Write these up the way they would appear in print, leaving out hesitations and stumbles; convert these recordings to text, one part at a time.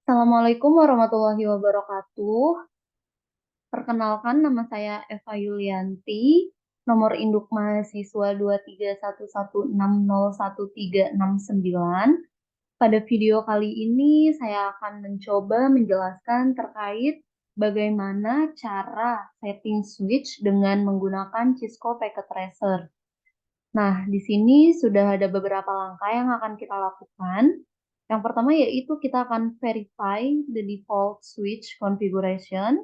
Assalamualaikum warahmatullahi wabarakatuh. Perkenalkan, nama saya Eva Yulianti, nomor induk mahasiswa 231160139. Pada video kali ini, saya akan mencoba menjelaskan terkait bagaimana cara setting switch dengan menggunakan Cisco Packet Tracer. Nah, di sini sudah ada beberapa langkah yang akan kita lakukan. Yang pertama yaitu kita akan verify the default switch configuration.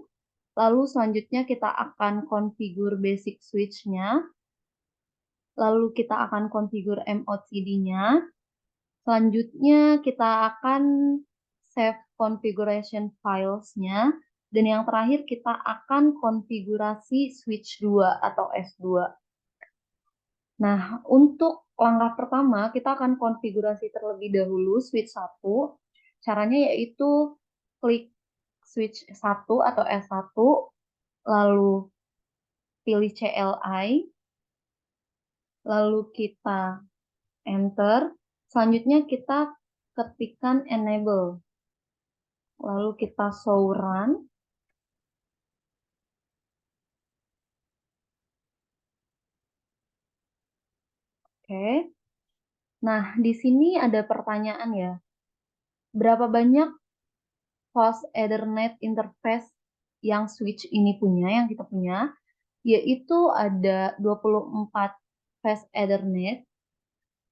Lalu selanjutnya kita akan configure basic switch-nya. Lalu kita akan configure MOCD-nya. Selanjutnya kita akan save configuration files-nya. Dan yang terakhir kita akan konfigurasi switch 2 atau S2. Nah, untuk langkah pertama, kita akan konfigurasi terlebih dahulu switch 1. Caranya yaitu klik switch 1 atau S1, lalu pilih CLI, lalu kita enter. Selanjutnya kita ketikkan enable, lalu kita show run. Oke. Nah, di sini ada pertanyaan ya. Berapa banyak host Ethernet interface yang switch ini punya, yang kita punya? Yaitu ada 24 fast Ethernet.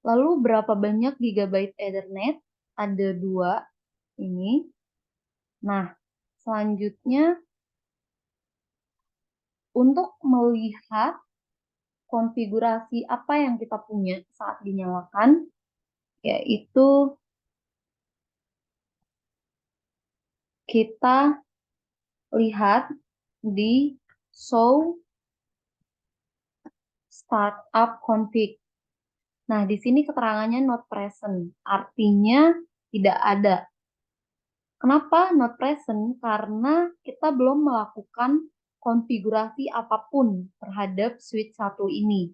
Lalu berapa banyak gigabyte Ethernet? Ada 2 ini. Nah, selanjutnya untuk melihat konfigurasi apa yang kita punya saat dinyalakan, yaitu kita lihat di show startup config. Nah, di sini keterangannya not present, artinya tidak ada. Kenapa not present? Karena kita belum melakukan konfigurasi apapun terhadap switch 1 ini.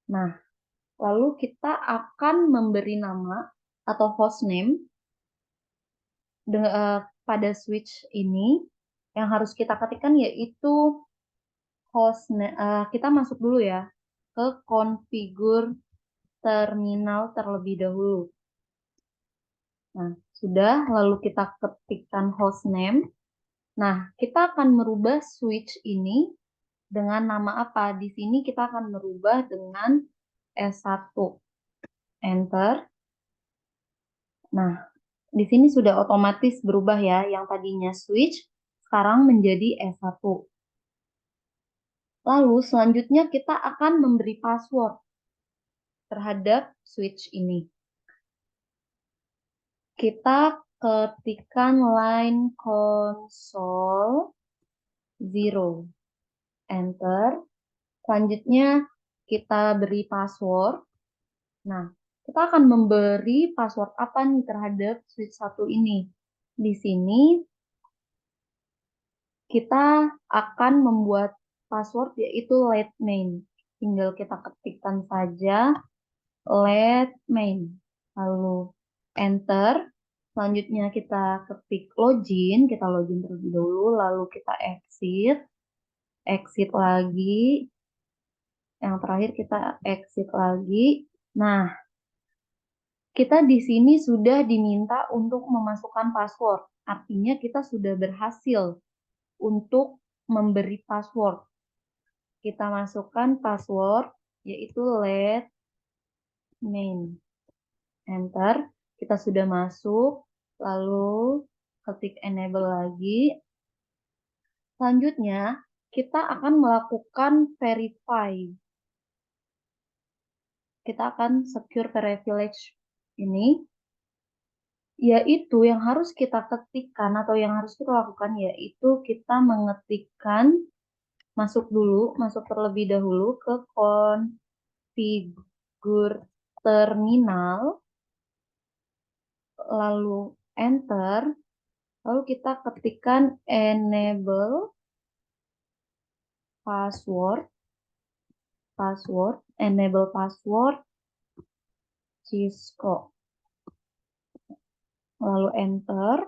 Nah, lalu kita akan memberi nama atau hostname pada switch ini. Yang harus kita ketikkan yaitu kita masuk dulu ya ke configure terminal terlebih dahulu. Nah, sudah, lalu kita ketikkan hostname. Nah, kita akan merubah switch ini dengan nama apa? Di sini kita akan merubah dengan S1. Enter. Nah, di sini sudah otomatis berubah ya. Yang tadinya switch, sekarang menjadi S1. Lalu selanjutnya kita akan memberi password terhadap switch ini. Kita ketikkan line console 0. Enter. Selanjutnya kita beri password. Nah, kita akan memberi password apa nih terhadap switch 1 ini? Di sini kita akan membuat password yaitu let main. Tinggal kita ketikkan saja let main. Lalu enter. Selanjutnya kita ketik login. Kita login terlebih dahulu. Lalu kita exit. Exit lagi. Yang terakhir kita exit lagi. Nah, kita di sini sudah diminta untuk memasukkan password. Artinya kita sudah berhasil untuk memberi password. Kita masukkan password yaitu let main. Enter. Kita sudah masuk. Lalu ketik enable lagi. Selanjutnya kita akan melakukan verify. Kita akan secure privilege ini. Yaitu yang harus kita ketikkan atau yang harus kita lakukan yaitu kita mengetikkan masuk terlebih dahulu ke configure terminal, lalu enter, lalu kita ketikkan enable password, enable password Cisco, lalu enter.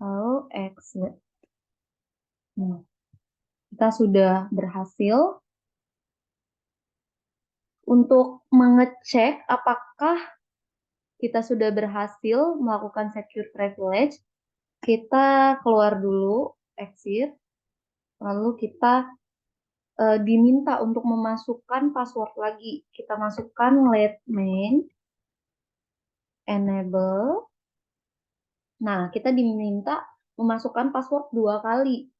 lalu exit. Nah, kita sudah berhasil untuk mengecek apakah kita sudah berhasil melakukan secure privilege. Kita keluar dulu, exit, lalu kita diminta untuk memasukkan password lagi. Kita masukkan let main, enable. Nah, kita diminta memasukkan password dua kali.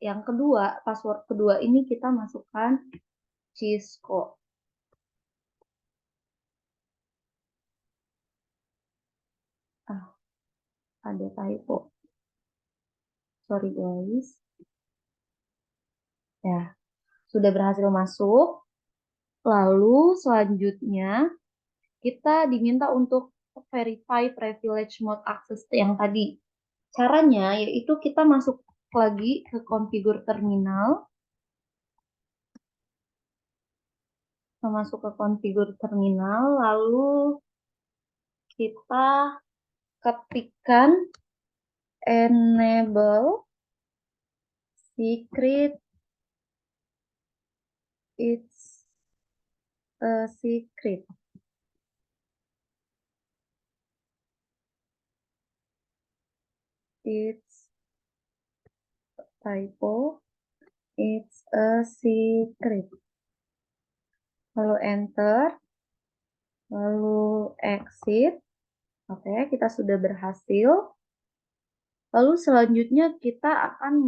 Yang kedua, password kedua ini kita masukkan Cisco. Ah, ada typo. Sorry guys. Ya, sudah berhasil masuk. Lalu selanjutnya kita diminta untuk verify privilege mode access yang tadi. Caranya yaitu kita masuk lagi ke configure terminal. Kita masuk ke configure terminal, lalu kita ketikkan enable secret, it's a secret. It's typo, it's a secret. Lalu enter, lalu exit. Oke, kita sudah berhasil. Lalu selanjutnya kita akan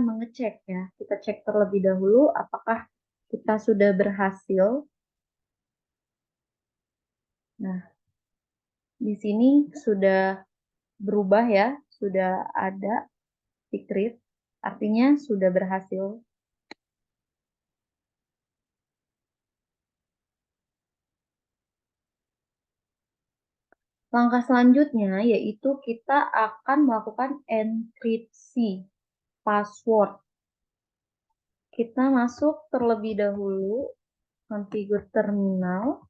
mengecek ya. Kita cek terlebih dahulu apakah kita sudah berhasil. Nah, di sini sudah berubah ya, sudah ada secret, artinya sudah berhasil. Langkah selanjutnya yaitu kita akan melakukan enkripsi password. Kita masuk terlebih dahulu configure terminal.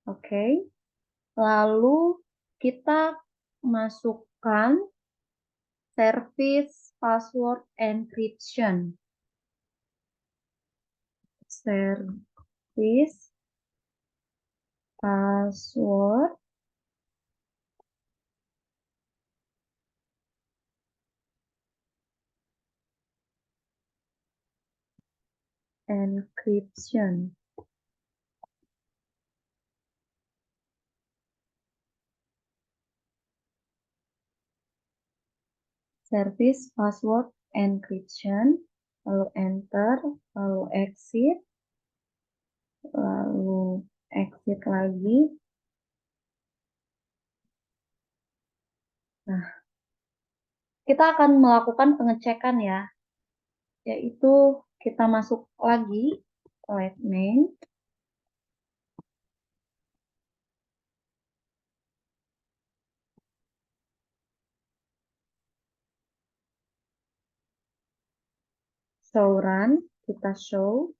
Oke. Lalu kita masukkan service password encryption. Service password encryption. Service password encryption, lalu enter, lalu exit, lalu exit lagi. Nah, kita akan melakukan pengecekan ya, yaitu kita masuk lagi let main, show run, kita show.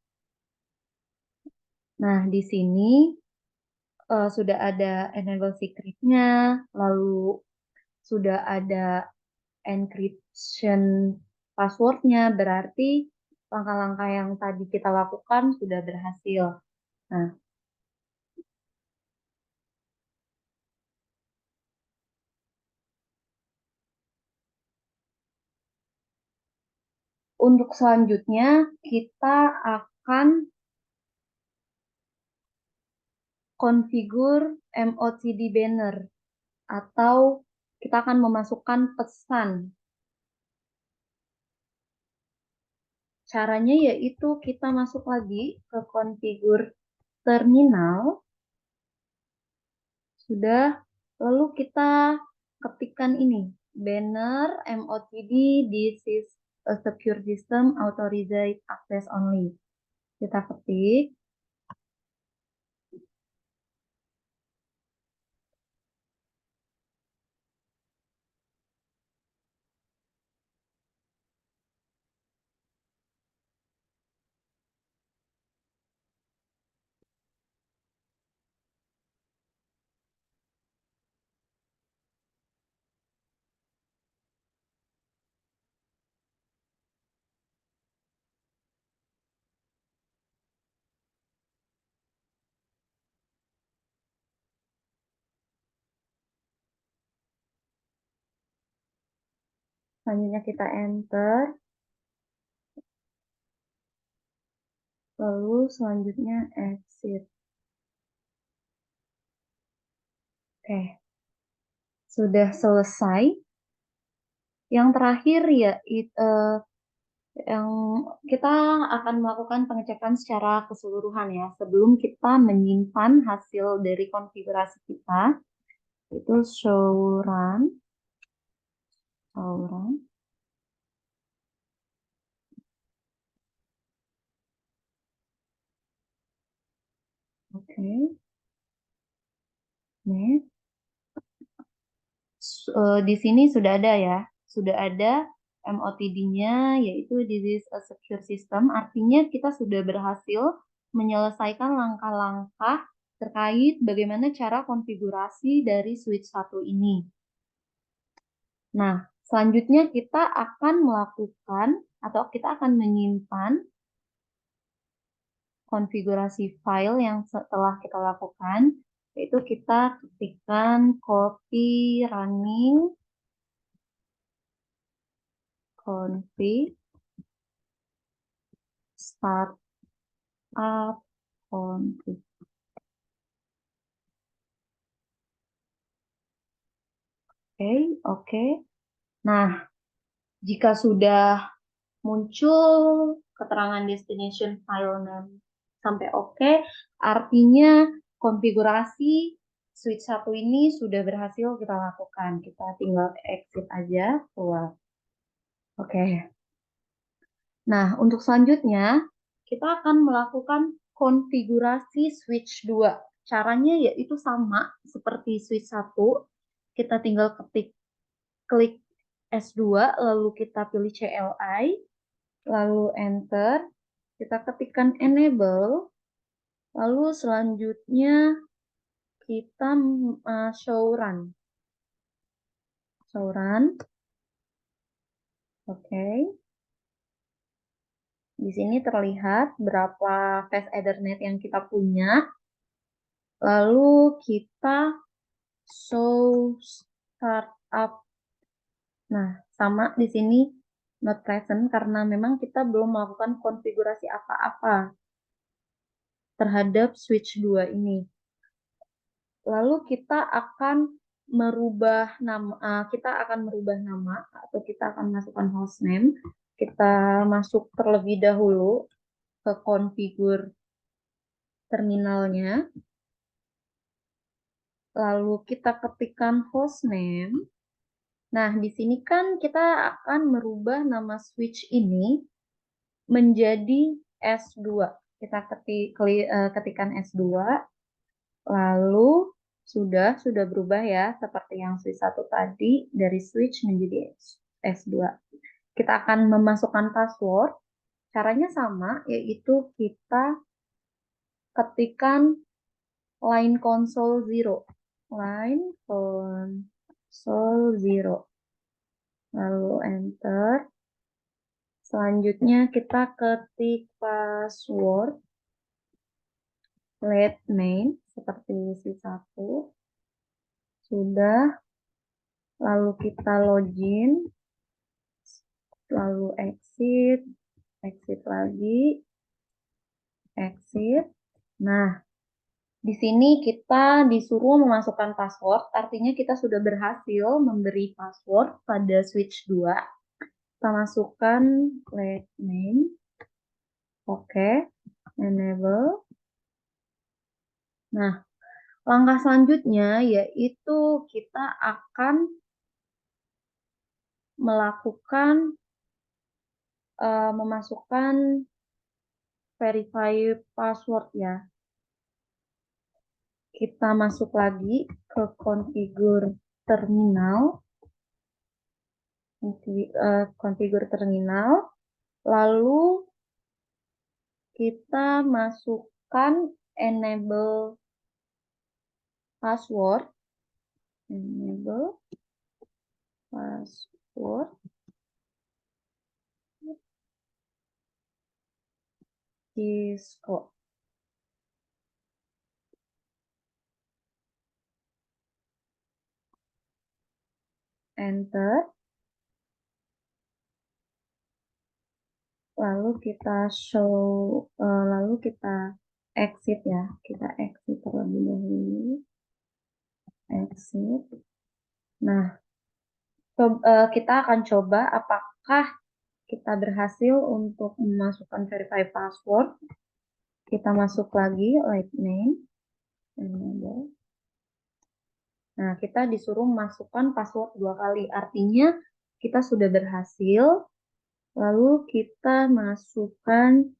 Nah, di sini sudah ada enable secret-nya, lalu sudah ada encryption password-nya, berarti langkah-langkah yang tadi kita lakukan sudah berhasil. Nah, untuk selanjutnya kita akan configure MOTD banner atau kita akan memasukkan pesan. Caranya yaitu kita masuk lagi ke configure terminal. Sudah, lalu kita ketikkan ini, banner MOTD, this is a secure system, authorized access only. Kita ketik. Selanjutnya kita enter. Lalu selanjutnya exit. Oke, sudah selesai. Yang terakhir ya, yang kita akan melakukan pengecekan secara keseluruhan ya, sebelum kita menyimpan hasil dari konfigurasi kita. Itu show run. Oke. Nih, di sini sudah ada ya, sudah ada MOTD-nya, yaitu this is a secure system. Artinya kita sudah berhasil menyelesaikan langkah-langkah terkait bagaimana cara konfigurasi dari switch satu ini. Nah, selanjutnya kita akan melakukan atau kita akan menyimpan konfigurasi file yang setelah kita lakukan, yaitu kita ketikkan copy running config startup config. Oke. Nah, jika sudah muncul keterangan destination file name sampai oke, artinya konfigurasi switch satu ini sudah berhasil kita lakukan. Kita tinggal exit aja, keluar. Oke. Nah, untuk selanjutnya, kita akan melakukan konfigurasi switch 2. Caranya yaitu sama seperti switch 1. Kita tinggal klik S2, lalu kita pilih CLI, lalu enter. Kita ketikkan enable, lalu selanjutnya kita show run. Oke. Di sini terlihat berapa fast Ethernet yang kita punya. Lalu kita show startup. Nah, sama di sini not present karena memang kita belum melakukan konfigurasi apa-apa terhadap switch 2 ini. Lalu kita akan merubah nama atau kita akan masukkan hostname. Kita masuk terlebih dahulu ke konfigur terminalnya. Lalu kita ketikkan hostname. Nah, di sini kan kita akan merubah nama switch ini menjadi S2. Kita ketikkan S2. Lalu sudah berubah ya, seperti yang switch 1 tadi, dari switch menjadi S2. Kita akan memasukkan password. Caranya sama, yaitu kita ketikkan line console 0. Line console 0. Lalu enter. Selanjutnya kita ketik password let name seperti switch 1. Sudah. Lalu kita login. Lalu exit lagi, exit. Nah, di sini kita disuruh memasukkan password, artinya kita sudah berhasil memberi password pada switch 2. Kita masukkan let name, oke, enable. Nah, langkah selanjutnya yaitu kita akan melakukan memasukkan verify password ya. Kita masuk lagi ke konfigur terminal. Konfigur terminal. Lalu kita masukkan enable password. Enable password. Cisco. Enter. lalu kita show, lalu kita exit ya, kita exit terlebih dahulu, exit. Nah, kita akan coba apakah kita berhasil untuk memasukkan verify password. Kita masuk lagi, Lightning. Nah, kita disuruh masukkan password 2 kali. Artinya kita sudah berhasil. Lalu kita masukkan,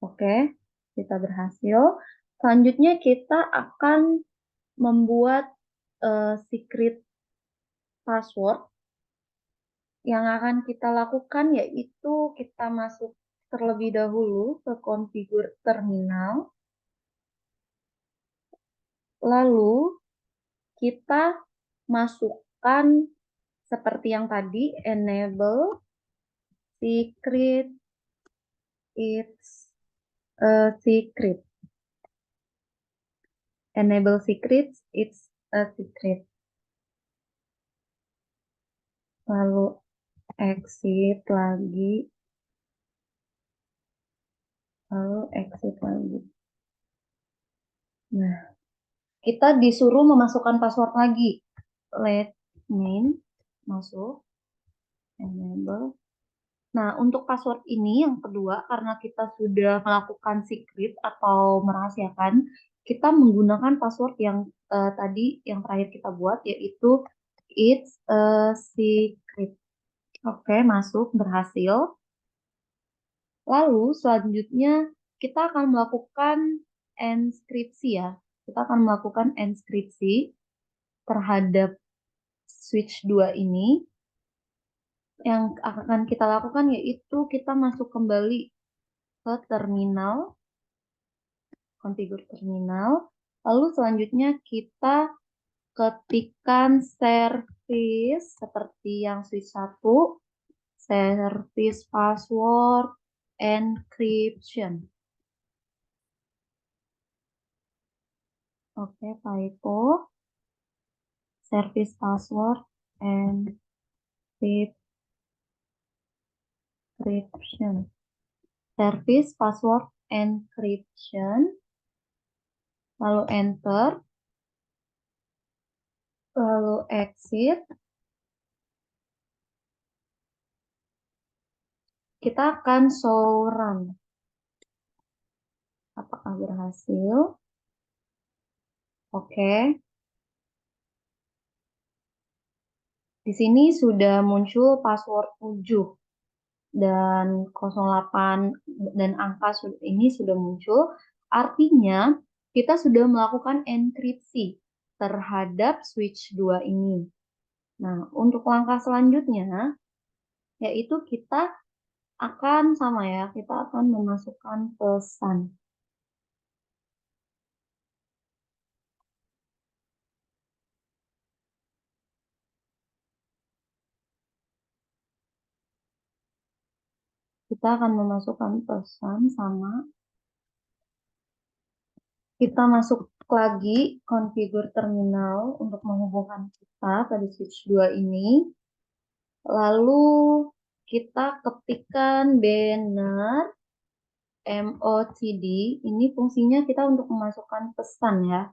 oke, kita berhasil. Selanjutnya kita akan membuat secret password. Yang akan kita lakukan yaitu kita masuk terlebih dahulu ke configure terminal. Lalu kita masukkan seperti yang tadi, enable secret, it's a secret. Enable secrets, it's a secret. Lalu exit lagi. Lalu exit lagi. Nah, kita disuruh memasukkan password lagi. Let name, masuk. Enable. Nah, untuk password ini yang kedua, karena kita sudah melakukan secret atau merahasiakan, kita menggunakan password yang tadi yang terakhir kita buat, yaitu it's a secret. Oke, masuk, berhasil. Lalu selanjutnya kita akan melakukan enskripsi ya. Kita akan melakukan enskripsi terhadap switch 2 ini. Yang akan kita lakukan yaitu kita masuk kembali ke terminal, configure terminal. Lalu selanjutnya kita ketikkan service seperti yang switch 1, service password encryption. Oke, typo. Service password encryption. Service password encryption. Lalu enter. Lalu exit. Kita akan show run. Apakah berhasil? Oke. Di sini sudah muncul password 7 dan 08 dan angka ini sudah muncul. Artinya kita sudah melakukan enkripsi terhadap switch 2 ini. Nah, untuk langkah selanjutnya yaitu kita akan sama ya, kita akan memasukkan pesan. Kita akan memasukkan pesan sama. Kita masuk lagi configure terminal untuk menghubungkan kita pada switch 2 ini. Lalu kita ketikkan banner MOTD. Ini fungsinya kita untuk memasukkan pesan ya.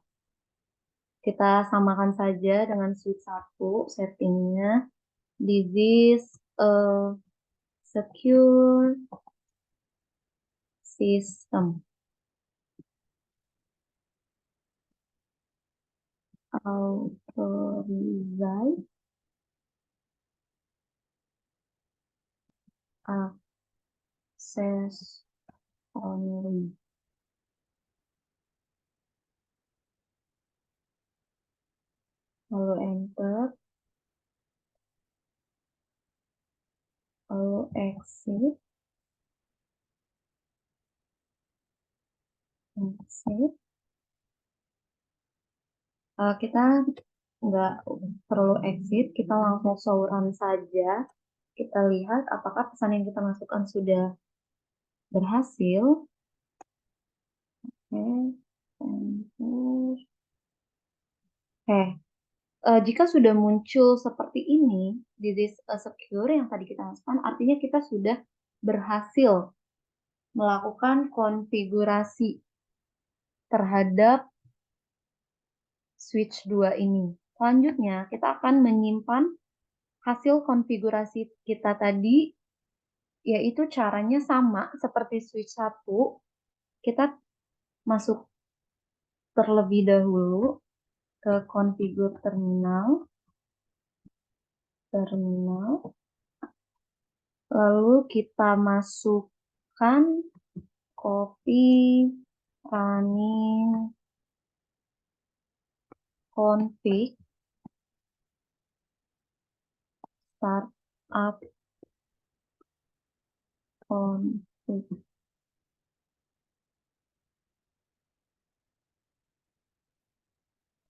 Kita samakan saja dengan switch 1 settingnya. This is a secure system. Authorize access only. Lalu enter. Lalu exit. Exit. Kita nggak perlu exit, kita langsung show run saja. Kita lihat apakah pesan yang kita masukkan sudah berhasil. Oke, enter. Oke, Jika sudah muncul seperti ini, this is a secure yang tadi kita masukkan, artinya kita sudah berhasil melakukan konfigurasi terhadap switch 2 ini. Selanjutnya, kita akan menyimpan hasil konfigurasi kita tadi, yaitu caranya sama seperti switch 1. Kita masuk terlebih dahulu ke configure terminal, lalu kita masukkan copy running config startup config,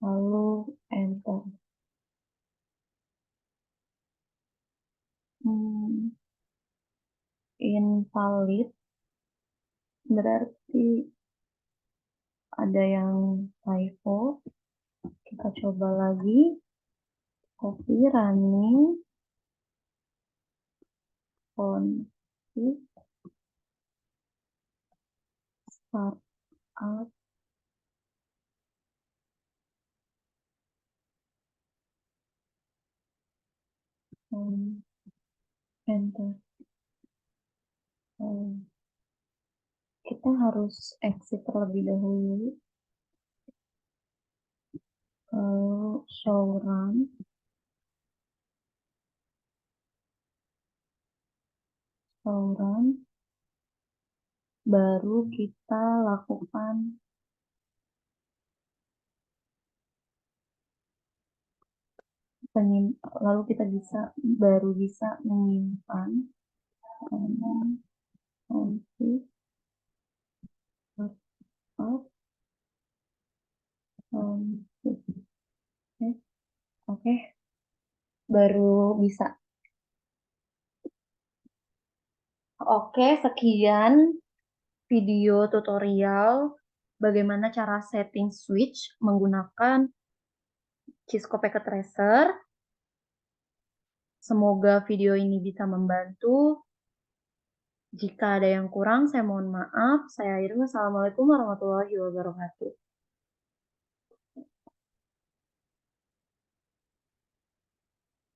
lalu enter. Invalid berarti ada yang typo. Kita coba lagi, copy running config startup enter. Kita harus exit terlebih dahulu, lalu show run, baru kita lakukan lalu kita baru bisa menyimpan config startup config. Oke, baru bisa. Oke, sekian video tutorial bagaimana cara setting switch menggunakan Cisco Packet Tracer. Semoga video ini bisa membantu. Jika ada yang kurang, saya mohon maaf. Saya akhiri. Wassalamualaikum warahmatullahi wabarakatuh.